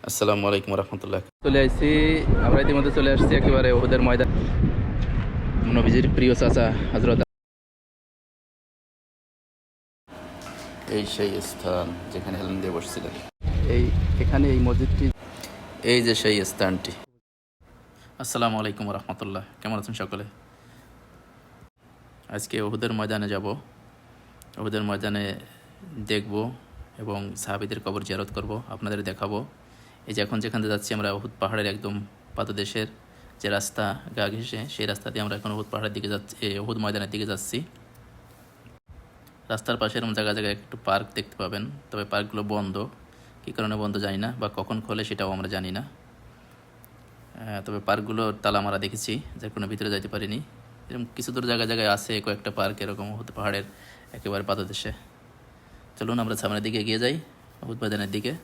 আসসালামু আলাইকুম রহমতুল্লাহ। চলে আসছি আমরা ইতিমধ্যে চলে আসছি একেবারে ওহুদের ময়দান। নবীজির প্রিয় চাচা হযরত এই সেই স্থান যেখানে হেলেন দিয়ে বসছিলেন। এই এখানে এই মসজিদটি। এই যে সেই স্থানটি। আসসালামু আলাইকুম রহমতুল্লাহ। কেমন আছেন সকলে? আজকে ওহুদের ময়দানে যাব। ওহুদের ময়দানে দেখব এবং সাহাবীদের কবর জিয়ারত করব, আপনাদের দেখাবো। এই যে এখন যেখানে যাচ্ছি আমরা ওহুদ পাহাড়ের একদম পাদদেশের যে রাস্তা গা ঘেঁষে, সেই রাস্তা দিয়ে আমরা এখন ওহুদ পাহাড়ের দিকে যাচ্ছি, ওহুদ ময়দানের দিকে যাচ্ছি। রাস্তার পাশে এরকম জায়গায় জায়গায় একটু পার্ক দেখতে পাবেন, তবে পার্কগুলো বন্ধ। কী কারণে বন্ধ জানি না, বা কখন খোলে সেটাও আমরা জানি না। তবে পার্কগুলোর তালা আমরা দেখেছি, যার কোনো ভিতরে যাইতে পারিনি। এরকম কিছু দূর জায়গায় জায়গায় আছে কয়েকটা পার্ক এরকম ওহুদ পাহাড়ের একেবারে পাদদেশে। চলুন আমরা সামনের দিকে এগিয়ে যাই, ওহুদ ময়দানের দিকে।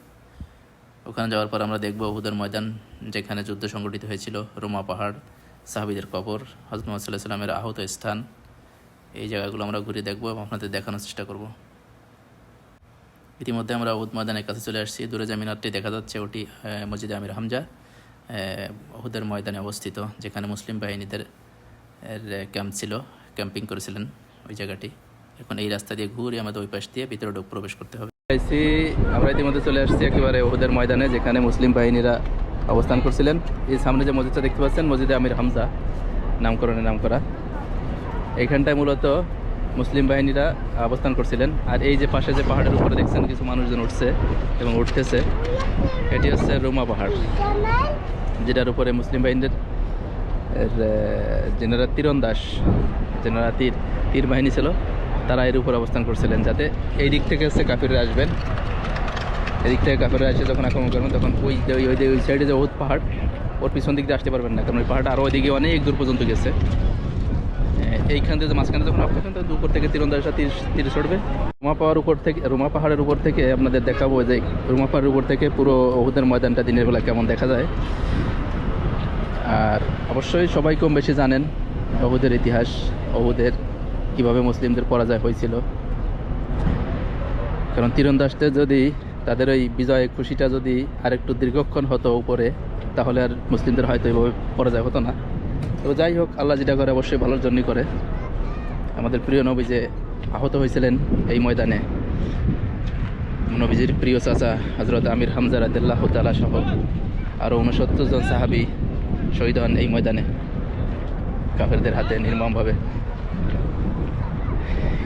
ওখানে যাওয়ার পর আমরা দেখব ওহুদের ময়দান, যেখানে যুদ্ধ সংগঠিত হয়েছিল, রোমা পাহাড়, সাহাবীদের কবর, হযরত মুহাম্মদ সাল্লাল্লাহু আলাইহি ওয়াসাল্লামের আহত স্থান। এই জায়গাগুলো আমরা ঘুরে দেখব এবং আপনাদের দেখানোর চেষ্টা করব। ইতিমধ্যে আমরা ওহুদ ময়দানের কাছে চলে আসছি। দূরে যে মিনারটি দেখা যাচ্ছে ওটি মসজিদে আমির হামজা, ওহুদের ময়দানে অবস্থিত, যেখানে মুসলিম বাহিনীদের ক্যাম্প ছিল, ক্যাম্পিং করেছিলেন ওই জায়গাটি। এখন এই রাস্তা দিয়ে ঘুরে আমাদের ওই পাশ দিয়ে ভিতরে প্রবেশ করতে হবে। আমরা ইতিমধ্যে চলে আসছি একেবারে ওহুদের ময়দানে, যেখানে মুসলিম বাহিনীরা অবস্থান করছিলেন। এই সামনে যে মসজিদটা দেখতে পাচ্ছেন, মসজিদে আমির হামজা নামকরণে নাম করা। এইখানটায় মূলত মুসলিম বাহিনীরা অবস্থান করছিলেন। আর এই যে পাশে যে পাহাড়ের উপরে দেখছেন কিছু মানুষজন উঠছে এবং উঠতেছে, এটি হচ্ছে রোমা পাহাড়, যেটার উপরে মুসলিম বাহিনীর জেনারেল তীরন্দাজ, জেনারেল তীর বাহিনী ছিল, তারা এর উপর অবস্থান করছিলেন, যাতে এই দিক থেকে হচ্ছে কাফিররা আসবেন। এদিক থেকে কাফিররা এসে যখন আক্রমণ করবেন, তখন ওই সাইডে যে ওহুদ পাহাড়, ওর পিছন দিক দিয়ে আসতে পারবেন না, কারণ ওই পাহাড়টা আরও ওইদিকে অনেক দূর পর্যন্ত গেছে। এইখান থেকে মাঝখানে যখন আসতেছেন, তখন উপর থেকে তীরন্দাজরা তীর ছড়বে। রোমা পাহাড়ের উপর থেকে আপনাদের দেখাবো যে রোমা পাহাড়ের উপর থেকে পুরো ওহুদের ময়দানটা দিনের বেলা কেমন দেখা যায়। আর অবশ্যই সবাই কম বেশি জানেন ওহুদের ইতিহাস, ওহুদের কীভাবে মুসলিমদের পরাজয় হয়েছিল। কারণ তীরন্দাজদের যদি তাদের ওই বিজয় খুশিটা যদি আরেকটু দীর্ঘক্ষণ হতো উপরে, তাহলে আর মুসলিমদের হয়তো এইভাবে পরাজয় হতো না। তো যাই হোক, আল্লাহ যেটা করে অবশ্যই ভালোর জন্যই করে। আমাদের প্রিয় নবী যে আহত হয়েছিলেন এই ময়দানে, নবীজির প্রিয় চাচা হযরত আমির হামজা রাদিয়াল্লাহু তাআলা সহ আরও 69 জন সাহাবী শহীদ হন এই ময়দানে কাফেরদের হাতে নির্মমভাবে।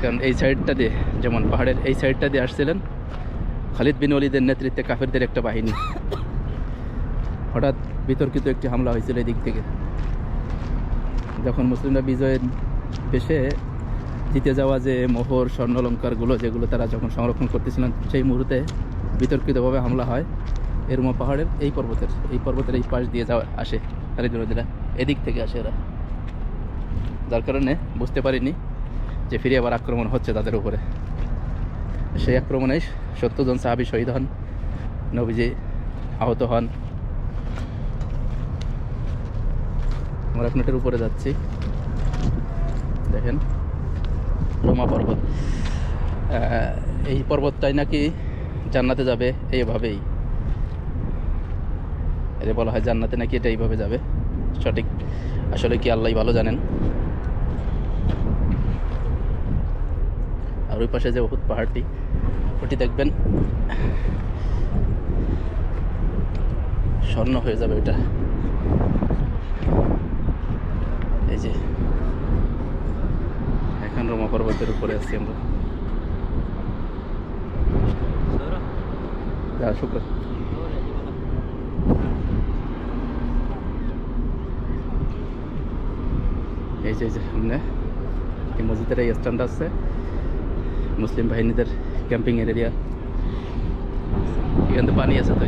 কারণ এই সাইডটা দিয়ে, যেমন পাহাড়ের এই সাইডটা দিয়ে আসছিলেন খালিদ বিন ওয়ালিদের নেতৃত্বে কাফেরদের একটা বাহিনী। হঠাৎ বিতর্কিত একটি হামলা হয়েছিল এই দিক থেকে, যখন মুসলিমরা বিজয়ের বেশে জিতে যাওয়া যে মোহর স্বর্ণালঙ্কারগুলো, যেগুলো তারা যখন সংরক্ষণ করতেছিলেন, সেই মুহূর্তে বিতর্কিতভাবে হামলা হয় রোমা পাহাড়ের এই পর্বতের এই পাশ দিয়ে আসে খালিদ বিন ওয়ালিদরা, এদিক থেকে আসে এরা। যার কারণে বুঝতে পারিনি যে ফিরে আবার আক্রমণ হচ্ছে তাদের উপরে। সেই আক্রমণে 70 জন সাহাবী শহীদ হন, নবীজি আহত হন। আমরা এখন এটার উপরে যাচ্ছি, দেখেন রোমা পর্বত। এই পর্বতটাই নাকি জান্নাতে যাবে এইভাবেই, এর বলা হয় জান্নাতে নাকি এটা এইভাবে যাবে। সঠিক আসলে কি আল্লাহই ভালো জানেন। আর ওই পাশে যে ওহুদ পাহাড়টি, ওটি দেখবেন স্বর্ণ হয়ে যাবে ওইটা। এই যে এখন রোমা পর্বতের উপরে আছি আমরা। শুক্র এই যে সামনে এই মসজিদের এই স্ট্যান্ড আছে, মুসলিম বাহিনীদের ক্যাম্পিংয়ের এরিয়া। এখান থেকে পানি আছে, তো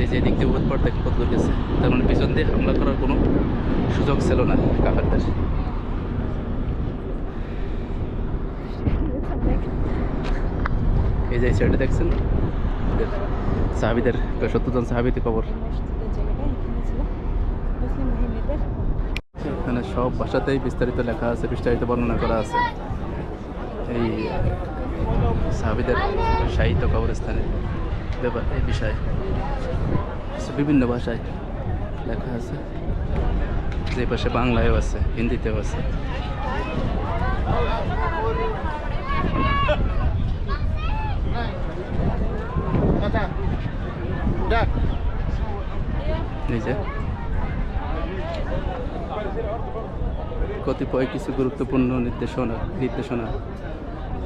এই যে দিক দিয়ে বহুত পর দেখে কত দূর গেছে, তার মানে পিছন দিয়ে হামলা করার কোনো সুযোগ ছিল না কাফেরদের। এই যে সাইডে দেখছেন সাহাবীদের 70 জন সাহাবীতে কবর। এখানে সব ভাষাতেই বিস্তারিত লেখা আছে, বিস্তারিত বর্ণনা করা আছে এই সাহাবীদের শাহীদ কবরস্থানে। ব্যাপার এই বিষয়ে বিভিন্ন ভাষায় লেখা আছে, যে পাশে বাংলায়ও আছে, হিন্দিতেও আছে। নিজে কতিপয় কিছু গুরুত্বপূর্ণ নির্দেশনা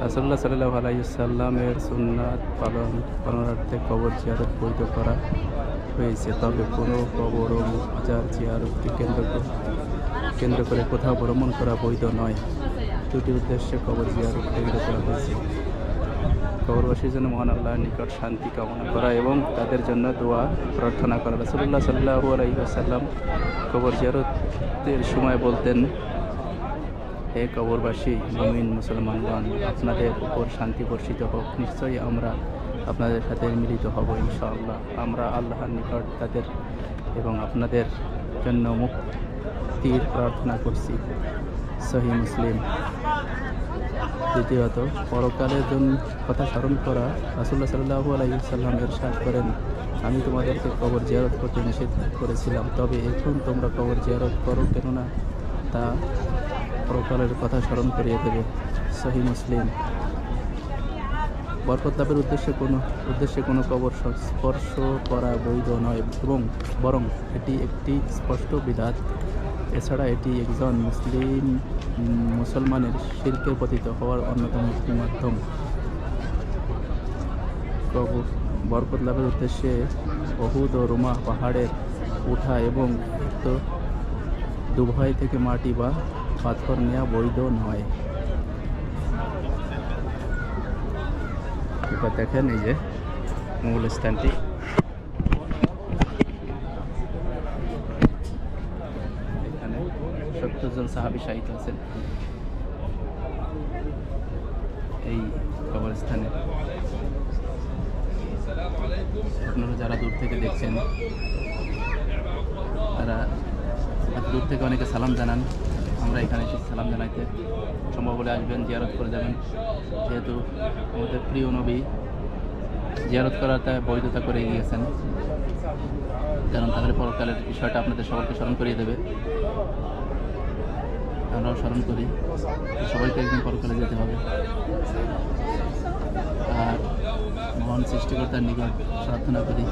রাসূলুল্লাহ সাল্লাল্লাহু আলাইহি ওয়াসাল্লামের সুন্নাত পালনার্থে কবর জিয়ারত বৈধ করা হয়েছে, তবে কোনো কবর ও মাজার জিয়ারতকে কেন্দ্র করে কোথাও ভ্রমণ করা বৈধ নয়। দুটি উদ্দেশ্যে কবর জিয়ারত বৈধ করা হয়েছে: কবরবাসীর জন্য মহান আল্লাহর নিকট শান্তি কামনা করা এবং তাদের জন্য দোয়া প্রার্থনা করা। রাসূলুল্লাহ সাল্লাল্লাহু আলাইহি ওয়াসাল্লাম কবর জিয়ারতের সময় বলতেন, হে কবরবাসী, মুমিন মুসলমানগণ, আপনাদের উপর শান্তি বর্ষিত হোক। নিশ্চয়ই আমরা আপনাদের সাথে মিলিত হব ইনশাআল্লাহ। আমরা আল্লাহর নিকট তাদের এবং আপনাদের জন্য মুক্তির প্রার্থনা করছি। সহিহ মুসলিম। দ্বিতীয়ত, পরকালের জন্য কথা স্মরণ করা। রাসূলুল্লাহ সাল্লাল্লাহু আলাইহি ওয়াসাল্লাম ইরশাদ করেন, আমি তোমাদেরকে কবর জিয়ারত করতে নিষেধ করেছিলাম, তবে এখন তোমরা কবর জিয়ারত করো, কেননা তা পরকালের কথা স্মরণ করিয়ে দেবে। সহিহ মুসলিম। বরকত লাভের উদ্দেশ্যে কোনো কবর স্পর্শ করা বৈধ নয় এবং বরং এটি একটি স্পষ্ট বিধাত। এছাড়া এটি একজন মুসলমানের শিরকে পতিত হওয়ার অন্যতম একটি মাধ্যম। বরকত লাভের উদ্দেশ্যে উহুদ ও রুমা পাহাড়ে ওঠা এবং দুভয় থেকে মাটি বা পাথর নেওয়া বৈধ নয়। এবার দেখেন এই যে মূল স্থানটি, এখানে 70 জন সাহাবী শাহিদ আছেন এই কবরস্থানে। আপনারা যারা দূর থেকে দেখছেন, তারা দূর থেকে অনেকে সালাম জানান। আমরা এখানে এসে সালাম জানাইতে, সম্ভব হলে আসবেন, জিয়ারত করে যাবেন। যেহেতু আমাদের প্রিয় নবী জিয়ারত করার তা বৈধতা করে গিয়েছেন, কারণ তাহলে পরকালের বিষয়টা আপনাদের সকলকে স্মরণ করিয়ে দেবে। আমরাও স্মরণ করি, সবাইকে একদিন পরকালে যেতে হবে। আর মহান সৃষ্টিকর্তার নিকট প্রার্থনা করি,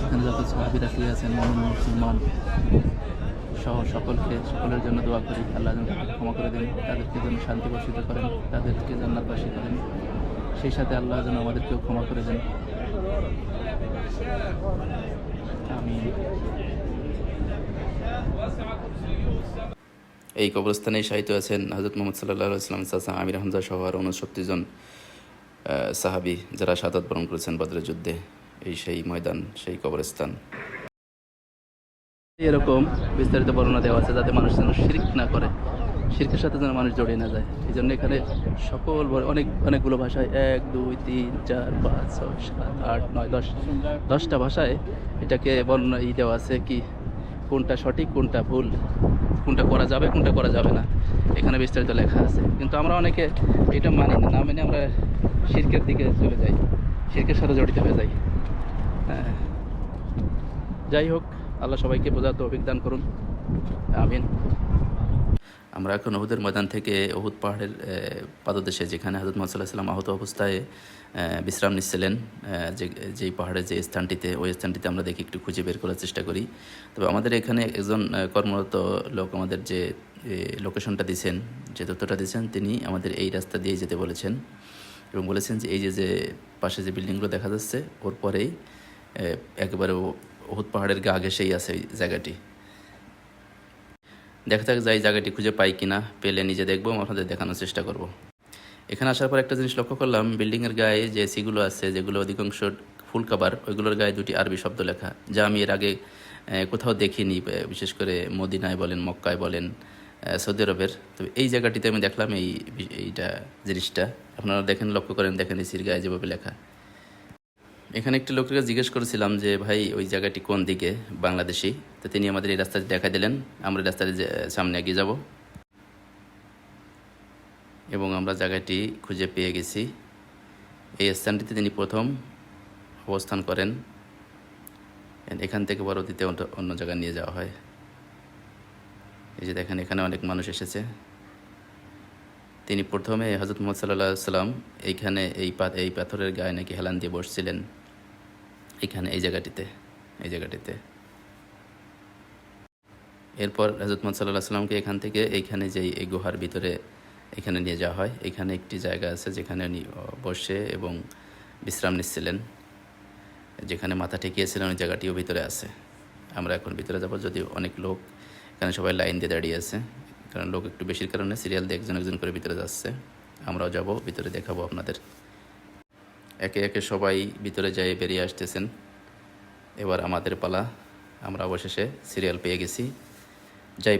এখানে যত সাহাবীরা শুয়ে আছেন, মুমিন মুসলমান সহ সকলের জন্য দোয়া করি, আল্লাহ যেন ক্ষমা করে দেন, তাদেরকে যেন শান্তি বর্ষিত করেন, তাদেরকে জান্নাতবাসী করেন, সেই সাথে আল্লাহ যেন আমাদেরকেও ক্ষমা করে দেন। আমিন। এই কবরস্থানে শাহিদ আছেন হযরত মুহাম্মদ সাল্লাল্লাহু আলাইহি ওয়াসাল্লাম চাচা আমির হামজা সহ আর 69 জন সাহাবী যারা শাহাদাত বরণ করেছেন বদরের যুদ্ধে। এই সেই ময়দান, সেই কবরস্থান। এরকম বিস্তারিত বর্ণনা দেওয়া আছে যাতে মানুষ যেন শিরক না করে, শিরকের সাথে যেন মানুষ জড়িয়ে না যায়। এই জন্য এখানে অনেকগুলো ভাষায় 1 2 3 4 5 6 7 8 9 10টা ভাষায় এটাকে বর্ণনা দেওয়া আছে, কি কোনটা সঠিক কোনটা ভুল, কোনটা করা যাবে কোনটা করা যাবে না, এখানে বিস্তারিত লেখা আছে। কিন্তু আমরা অনেকে এটা মানি না মেনে আমরা শিরকের দিকে চলে যাই, শিরকের সাথে জড়িত হয়ে যাই। হ্যাঁ, যাই হোক, আল্লাহ সবাইকে বোঝার তৌফিক দান করুন। আমিন। আমরা এখন উহুদের ময়দান থেকে উহুদ পাহাড়ের পাদদেশে, যেখানে হযরত মুহাম্মদ সাল্লাল্লাহু আলাইহি ওয়াসাল্লাম আহত অবস্থায় বিশ্রাম নিচ্ছিলেন, যেই পাহাড়ের যে স্থানটিতে, ওই স্থানটিতে আমরা দেখি একটু খুঁজে বের করার চেষ্টা করি। তবে আমাদের এখানে একজন কর্মরত লোক আমাদের যে লোকেশনটা দিয়েছেন, যে তথ্যটা দিয়েছেন, তিনি আমাদের এই রাস্তা দিয়ে যেতে বলেছেন এবং বলেছেন যে এই যে পাশে যে বিল্ডিংগুলো দেখা যাচ্ছে, ওর পরেই একেবারে উহুদ পাহাড়ের গা ঘেঁষেই আছে এই জায়গাটি। দেখা যাক যাই জায়গাটি খুঁজে পাই কিনা, পেলে নিজে দেখবো, আপনাদের দেখানোর চেষ্টা করব। এখানে আসার পর একটা জিনিস লক্ষ্য করলাম, বিল্ডিংয়ের গায়ে যে সিগুলো আছে, যেগুলো অধিকাংশ ফুল কাভার, ওইগুলোর গায়ে 2টি আরবি শব্দ লেখা, যা আমি এর আগে কোথাও দেখিনি, বিশেষ করে মদিনায় বলেন, মক্কায় বলেন, সৌদি আরবের। তো এই জায়গাটিতে আমি দেখলাম এইটা জিনিসটা। আপনারা দেখেন, লক্ষ্য করেন, দেখেন এই সির গায়ে যেভাবে লেখা। এখানে একটি লোককে জিজ্ঞেস করেছিলাম যে ভাই ওই জায়গাটি কোন দিকে, বাংলাদেশি। তো তিনি আমাদের এই রাস্তাটি দেখা দিলেন, আমরা রাস্তার সামনে এগিয়ে যাব এবং আমরা জায়গাটি খুঁজে পেয়ে গেছি। এই স্থানটিতে তিনি প্রথম অবস্থান করেন। এখান থেকে পরবর্তীতে অন্য জায়গায় নিয়ে যাওয়া হয়। এই যে দেখেন এখানে অনেক মানুষ এসেছে। তিনি প্রথমে হজরত মুহাম্মদ সাল্লাল্লাহু আলাইহি সাল্লাম এইখানে এই পাথরের গায়ে নাকি হেলান দিয়ে বসছিলেন, এখানে এই জায়গাটিতে। এরপর হজরত মুহাম্মদ সাল্লাল্লাহু আলাইহি সাল্লামকে এখান থেকে এইখানে যেই এই গুহার ভিতরে এখানে নিয়ে যাওয়া হয়। এখানে একটি জায়গা আছে যেখানে উনি বসে এবং বিশ্রাম নিচ্ছিলেন, যেখানে মাথা ঠেকিয়েছিলেন ওই জায়গাটিও ভিতরে আছে। আমরা এখন ভিতরে যাব, যদিও অনেক লোক এখানে সবাই লাইন দিয়ে দাঁড়িয়ে আছে, কারণ লোক একটু বেশির কারণে সিরিয়াল দিয়ে একজন একজন করে ভিতরে যাচ্ছে। আমরাও যাব, ভিতরে দেখাবো আপনাদের। একে একে সবাই ভিতরে যেয়ে বেরিয়ে আসতেছেন। এবার আমাদের পালা। আমরা অবশেষে সিরিয়াল পেয়ে গেছি।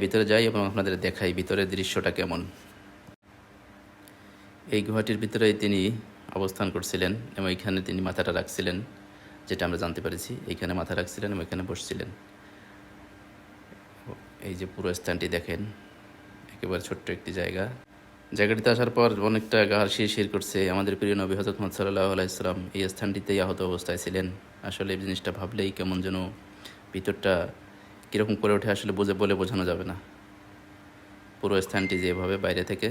ভিতরে যাই এবং আপনাদের দেখাই ভিতরের দৃশ্যটা কেমন। এই গুহাটির ভিতরেই তিনি অবস্থান করছিলেন এবং এইখানে তিনি মাথাটা রাখছিলেন, যেটা আমরা জানতে পেরেছি। এইখানে মাথা রাখছিলেন এবং এখানে বসছিলেন। এই যে পুরো স্থানটি দেখেন, একেবারে ছোট্ট একটি জায়গাটিতে আসার পর অনেকটা গাঢ় শিরশির করছে। আমাদের প্রিয় নবী হযরত মুহাম্মদ সাল্লাল্লাহু আলাইহি সাল্লাম এই স্থানটিতেই আহত অবস্থায় ছিলেন। আসলে এই জিনিসটা ভাবলেই কেমন যেন ভিতরটা কীরকম করে ওঠে, আসলে বলে বোঝানো যাবে না। পুরো স্থানটি যেভাবে বাইরে থেকে,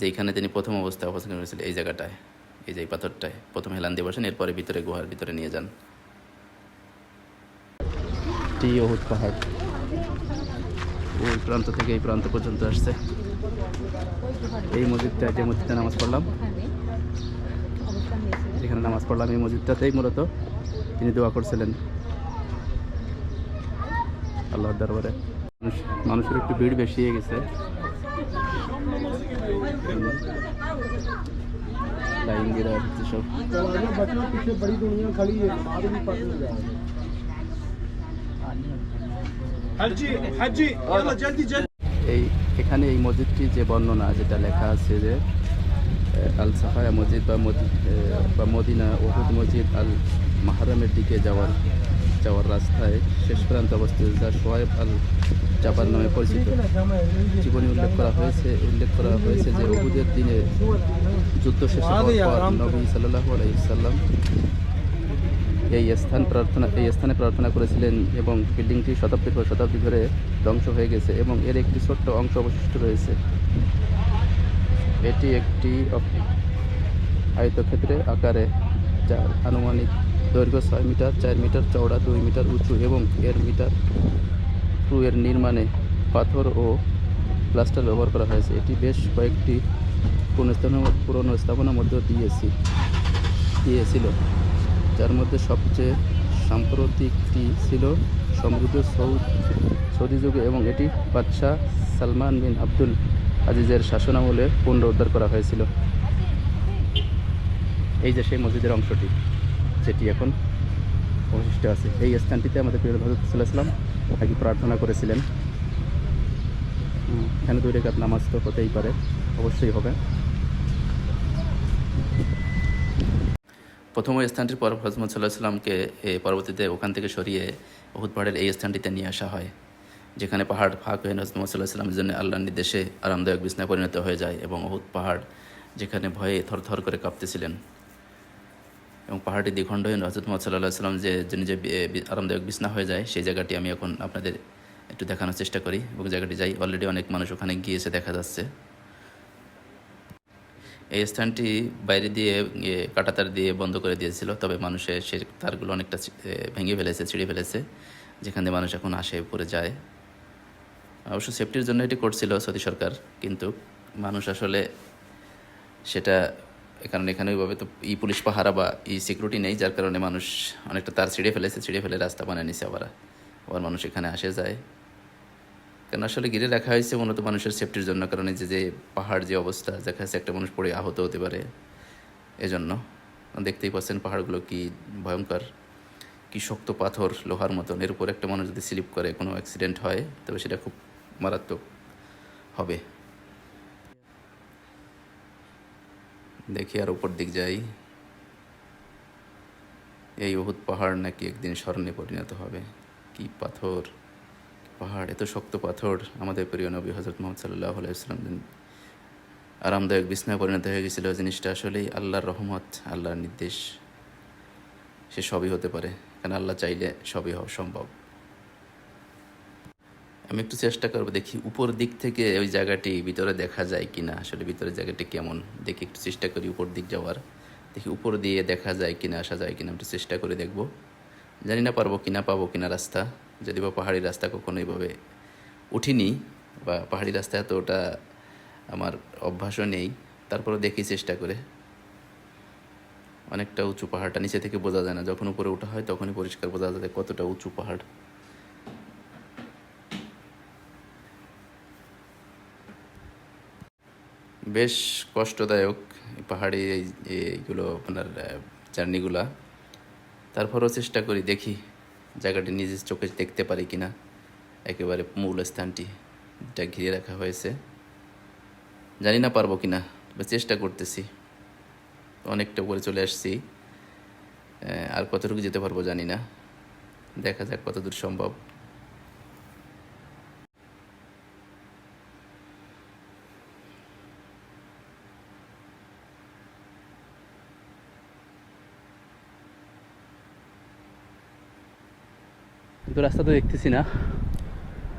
যেইখানে তিনি প্রথম অবস্থায় অবস্থান করেছিলেন, এই জায়গাটায়, এই যে এই পাথরটায় প্রথম হেলান দিয়ে বসেন, এরপরে ভিতরে গুহার ভিতরে নিয়ে যান। উহুদ পাহাড় ওই প্রান্ত থেকে এই প্রান্ত পর্যন্ত আসছে। এই মসজিদটা, যে মসজিদে নামাজ পড়লাম, যেখানে নামাজ পড়লাম, এই মসজিদটাতেই মূলত তিনি দোয়া করছিলেন আল্লাহর দরবারে। মানুষের একটু ভিড় বেশি হয়ে গেছে, লাইন দিয়ে দেওয়া হচ্ছে সব। এই এখানে এই মসজিদটি যে বর্ণনা যেটা লেখা আছে যে আল সাফায়া মসজিদ বা মদিনা উহুদ মসজিদ আল মাহরামের দিকে যাওয়ার রাস্তায় শেষ প্রান্ত অবস্থিত, যা সোহাইব আল জাবার নামে পরিচিত। জীবনী উল্লেখ করা হয়েছে যে উহুদের দিনে যুদ্ধ শেষ হওয়ার পর নবী সাল্লাল্লাহু আলাইহি সাল্লাম এই স্থানে প্রার্থনা করেছিলেন এবং বিল্ডিংটি শতাব্দীর পর শতাব্দী ধরে ধ্বংস হয়ে গেছে এবং এর একটি ছোট্ট অংশ অবশিষ্ট রয়েছে। এটি একটি আয়তক্ষেত্রে আকারে, যার আনুমানিক দৈর্ঘ্য 6 মিটার, 4 মিটার চওড়া, 2 মিটার উঁচু এবং এর নির্মাণে পাথর ও প্লাস্টার ব্যবহার করা হয়েছে। এটি বেশ কয়েকটি পুরনো স্থাপনার মধ্যে দিয়েছিল, যার মধ্যে সবচেয়ে সাম্প্রতিকটি ছিল সমৃদ্ধ সৌদি যুগে এবং এটি বাদশাহ সালমান বিন আব্দুল আজিজের শাসনামলে পুনরুদ্ধার করা হয়েছিল। এই যে সেই মসজিদের অংশটি, যেটি এখন অবশিষ্ট আছে। এই স্থানটিতে আমাদের প্রিয় হযরত সাল্লাল্লাহু আলাইহি ওয়াসাল্লাম আগে প্রার্থনা করেছিলেন। এখানে 2 রাকাত নামাজ তো হতেই পারে, অবশ্যই হবে। প্রথম ওই স্থানটির পর হযরত মুহাম্মদ সাল্লাল্লাহু আলাইহি সাল্লামকে পরবর্তীতে ওখান থেকে সরিয়ে উহুদ পাহাড়ের এই স্থানটিতে নিয়ে আসা হয়, যেখানে পাহাড় ফাঁক হয়ে হযরত মুহাম্মদ সাল্লাল্লাহু আলাইহি সাল্লামের জন্য আল্লাহর নির্দেশে আরামদায়ক বিছানায় পরিণত হয়ে যায় এবং উহুদ পাহাড়, যেখানে ভয়ে থরথর করে কাঁপতেছিলেন এবং পাহাড়টি দ্বিখণ্ড হয়ে হযরত মুহাম্মদ সাল্লাল্লাহু আলাইহি সাল্লাম যে আরামদায়ক বিছানা হয়ে যায়, সেই জায়গাটি আমি এখন আপনাদের একটু দেখানোর চেষ্টা করি এবং জায়গাটি যাই। অলরেডি অনেক মানুষ ওখানে গিয়েছে, দেখা যাচ্ছে। এই স্থানটি বাইরে দিয়ে কাঁটাতার দিয়ে বন্ধ করে দিয়েছিল, তবে মানুষের সে তারগুলো অনেকটা ভেঙে ফেলেছে, ছিঁড়ে ফেলেছে, যেখানে মানুষ এখন আসে পড়ে যায়। অবশ্য সেফটির জন্য এটি করছিল সৌদি সরকার, কিন্তু মানুষ আসলে সেটা, কারণ এখানে ওইভাবে তো পুলিশ পাহারা বা সিকিউরিটি নেই, যার কারণে মানুষ অনেকটা তার ছিঁড়ে ফেলে রাস্তা বানিয়ে নিছে। আবার মানুষ এখানে আসে যায়, কারণ আসলে ঘিরে রাখা হয়েছে মূলত মানুষের সেফটির জন্য। কারণ এই যে পাহাড় যে অবস্থা, দেখা যাচ্ছে একটা মানুষ পড়ে আহত হতে পারে, এজন্য। দেখতেই পাচ্ছেন পাহাড়গুলো কি ভয়ঙ্কর, কি শক্ত পাথর, লোহার মতন। এর উপর একটা মানুষ যদি স্লিপ করে, কোনো অ্যাক্সিডেন্ট হয়, তবে সেটা খুব মারাত্মক হবে। দেখি আর উপর দিক যাই। এই উহুদ পাহাড় নাকি একদিন স্মরণে পরিণত হবে। কি পাথর, পাহাড়, এত শক্ত পাথর। আমাদের প্রিয় নবী হযরত মুহাম্মদ সাল্লাল্লাহু আলাইহি ওয়াসাল্লাম আরামদায়ক বিছানায় পরিণত হয়ে গেছিল। জিনিসটা আসলেই আল্লাহর রহমত, আল্লাহর নির্দেশ। সে সবই হতে পারে, কারণ আল্লাহ চাইলে সবই হওয়া সম্ভব। আমি একটু চেষ্টা করবো, দেখি উপর দিক থেকে ওই জায়গাটি ভিতরে দেখা যায় কি না, আসলে ভিতরের জায়গাটি কেমন দেখি, একটু চেষ্টা করি উপর দিক যাওয়ার, দেখি উপর দিয়ে দেখা যায় কিনা, আসা যায় কিনা, একটু চেষ্টা করে দেখব। জানি না পারবো কিনা, পাবো কিনা রাস্তা, যদি বা পাহাড়ি রাস্তা কখনো এইভাবে উঠিনি, বা পাহাড়ি রাস্তা এতটা আমার অভ্যাসও নেই, তারপরে দেখি চেষ্টা করে। অনেকটা উঁচু পাহাড়টা, নিচে থেকে বোঝা যায় না, যখন উপরে ওঠা হয় তখনই পরিষ্কার বোঝা যায় কতটা উঁচু পাহাড়। বেশ কষ্টদায়ক পাহাড়ি এইগুলো আপনার জার্নিগুলা। তারপরেও চেষ্টা করি, দেখি জায়গাটি নিজের চোখে দেখতে পারি কিনা, একেবারে মূল স্থানটি যেটা ঘিরে রাখা হয়েছে। জানি না পারবো কিনা, তবে চেষ্টা করতেছি। অনেকটা উপরে চলে আসছি, আর কতটুকু যেতে পারবো জানি না, দেখা যাক কতদূর সম্ভব। কিন্তু রাস্তা তো দেখতেছি না,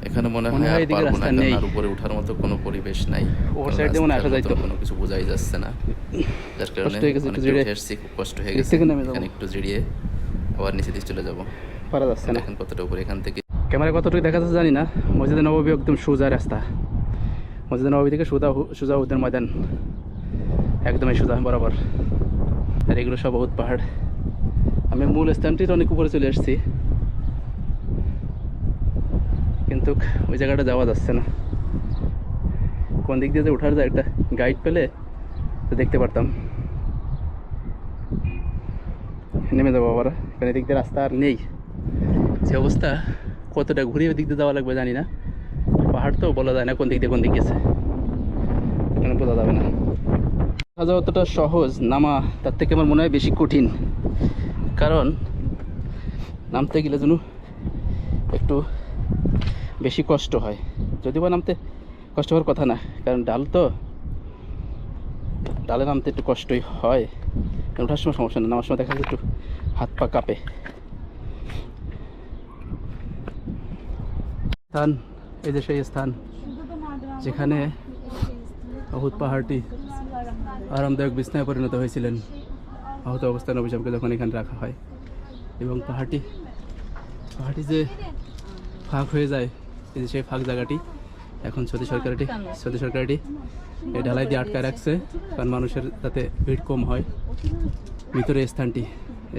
এখানে মনে মনে হয় হয় আর এদিকে পারবো না, রাস্তা কারণ নেই। আর উপরে ওঠার মতো কোনো পরিবেশ নাই। ওভার সাইড দিয়ে মনে হয় আসা যাইতো। কোনো কিছু বোঝাই যাচ্ছে না, যার কারণে কষ্ট হয়ে গেছে, একটু অনেকটা জিরে উঠে আসছি, খুব কষ্ট হয়ে নিচ গেছে। থেকে নেমে যাবো। এখানে একটু জিরিয়ে আবার নিচে দিয়ে চলে যাবো। পারা যাচ্ছে না। দেখেন কতটা উপরে, এখান থেকে ক্যামেরা কতটুকু দেখা যাচ্ছে জানি না। মসজিদে নববী একদম সোজা রাস্তা, মসজিদে নববী থেকে সোজা সোজা উদ্যান ময়দান, একদমই সোজা বরাবর। আর এগুলো সব বহুত পাহাড়। আমি মূল স্থানটির অনেক উপরে চলে আসছি, কিন্তু ওই জায়গাটা যাওয়া যাচ্ছে না। কোন দিক দিয়ে যে ওঠার যায় একটা গাইড পেলে তো দেখতে পারতাম। নেমে যাবো আবার, কারণ এদিক দিয়ে রাস্তা আর নেই। যে অবস্থা, কতটা ঘুরিয়ে দিক দিয়ে যাওয়া লাগবে জানি না। পাহাড় তো বলা যায় না কোন দিক দিয়ে কোন দিক গেছে, এখানে বোঝা যাবে না। যতটা সহজ, নামা তার থেকে আমার মনে হয় বেশি কঠিন, কারণ নামতে গেলে যেন একটু বেশি কষ্ট হয়। যদিও বা নামতে কষ্ট হওয়ার কথা না, কারণ ডাল তো, ডালে নামতে একটু কষ্টই হয়। ওঠার সময় সমস্যা না, নামার সময় দেখা যায় একটু হাত পা কাঁপে। স্থান, এই যে সেই স্থান যেখানে অহুদ পাহাড়টি আরামদায়ক বিছনায় পরিণত হয়েছিলেন আহত অবস্থায় নবী সাহেবকে যখন এখানে রাখা হয়। এবং পাহাড়টি যে ফাঁক হয়ে যায়, এই যে সেই ফাঁক জায়গাটি এখন সৌদি সরকারটি এই ঢালাই দিয়ে আটকায় রাখছে, কারণ মানুষের যাতে ভিড় কম হয়। ভিতরে স্থানটি,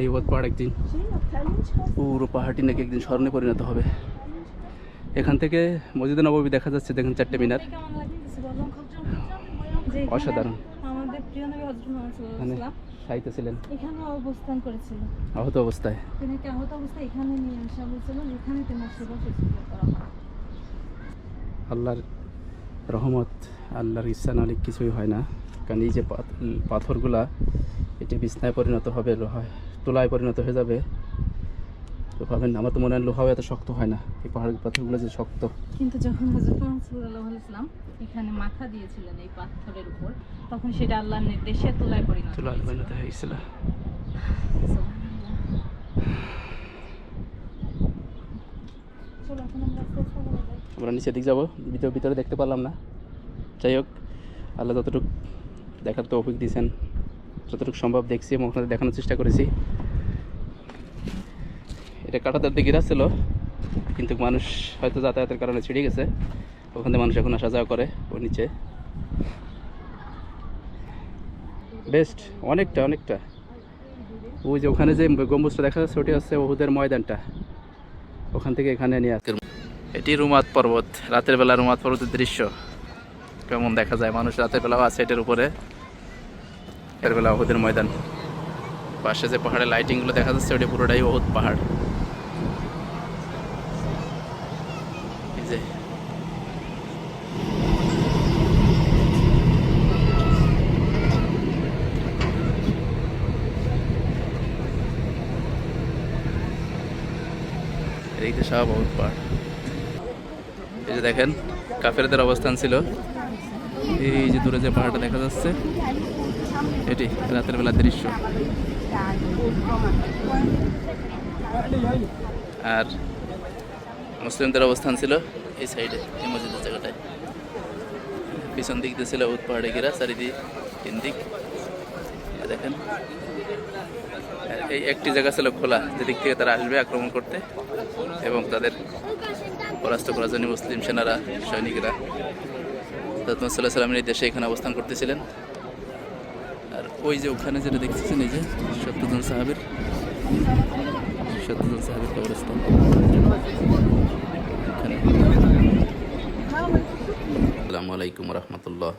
এই অহুদ পাহাড় একদিন, পুরো পাহাড়টি নাকি একদিন স্মরণে পরিণত হবে। এখান থেকে মসজিদে নববী দেখা যাচ্ছে, দেখুন 4টে মিনার, অসাধারণ। আমাদের প্রিয় নবী হযরত মুহাম্মদ সাল্লাল্লাহু আলাইহি ওয়াসাল্লাম সাহিত্য ছিলেন, এখানে অবস্থান করেছিল। আহত অবস্থায়। তিনাকে আহত অবস্থায় এখানে নিয়ে আসা হয়েছিল, যেখানে তিনার সেবা শুশ্রূষা করা হয়। আল্লাহর রহমত, আল্লাহর ইচ্ছা নাহলে কিছুই হয় না। কারণ এই যে পাথরগুলা, এটি বিছনায় পরিণত হবে, লোহায় তোলায় পরিণত হয়ে যাবে। তো ভাবেন, আমার তো মনে হয় লোহাও এত শক্ত হয় না, এই পাহাড়ের পাথরগুলো যে শক্ত। কিন্তু যখন হযরত মুহাম্মদ সাল্লাল্লাহু আলাইহি ওয়াসাল্লাম এখানে মাথা দিয়েছিলেন এই পাথরের উপর, তখন সেটা আল্লাহর নির্দেশে তোলায় পরিণত তোলায় হয়েছিল। পরিণত হয়ে গেছিল। চলো এখন আমরা আস্তে আস্তে বলা যাই। আমরা নিচের দিক যাবো, ভিতরে দেখতে পারলাম না। যাই হোক, আল্লাহ যতটুকু দেখার তৌফিক দিয়েছেন, যতটুকু সম্ভব দেখছি এবং আপনাদের দেখানোর চেষ্টা করেছি। এটা কাঁটাতার দিয়ে ঘেরা ছিল, কিন্তু মানুষ হয়তো যাতায়াতের কারণে ছিঁড়ে গেছে। ওখান থেকে মানুষ এখন আসা যাওয়া করে ওর নিচে। বেস্ট, অনেকটা ওই যে ওখানে যে গম্বুজটা দেখা যাচ্ছে, ওটি হচ্ছে ওহুদের ময়দানটা, ওখান থেকে এখানে নিয়ে আসছে। এটি রুমাত পর্বত, রাতের বেলা রুমাত পর্বতের দৃশ্য কেমন দেখা যায়। মানুষ রাতের বেলাও আছে এটার উপরে, এর বেলা ওহুদের ময়দান। পাশে যে পাহাড়ের লাইটিংগুলো দেখা যাচ্ছে, ওটি পুরোটাই ওহুদ পাহাড়। এই যে এইটা সব ওহুদ পাহাড়। এই যে দেখেন কাফেরদের অবস্থান ছিল, এই যে দূরে যে পাহাড়টা দেখা যাচ্ছে, এটি রাতের বেলার দৃশ্য। আর মুসলিমদের অবস্থান ছিল এই সাইডে, এই মসজিদের জায়গাটায়। পিছন দিক দিয়ে ছিল উট পাহাড়ে ঘেরা, চারিদিক 3 দিক। দেখেন এই একটি জায়গা ছিল খোলা, যেদিক থেকে তারা আসবে আক্রমণ করতে এবং তাদের পরাস্ত করার জন্য মুসলিম সেনারা, সৈনিকরা হযরত মুহাম্মদ সাল্লাল্লাহু আলাইহি ওয়াসাল্লামের দেশে এখানে অবস্থান করতেছিলেন। আর ওই যে ওখানে যেটা দেখতেছেন, এই যে 70 জন সাহাবীর কবরস্থান এখানে। আসসালামু আলাইকুম রহমতুল্লাহ।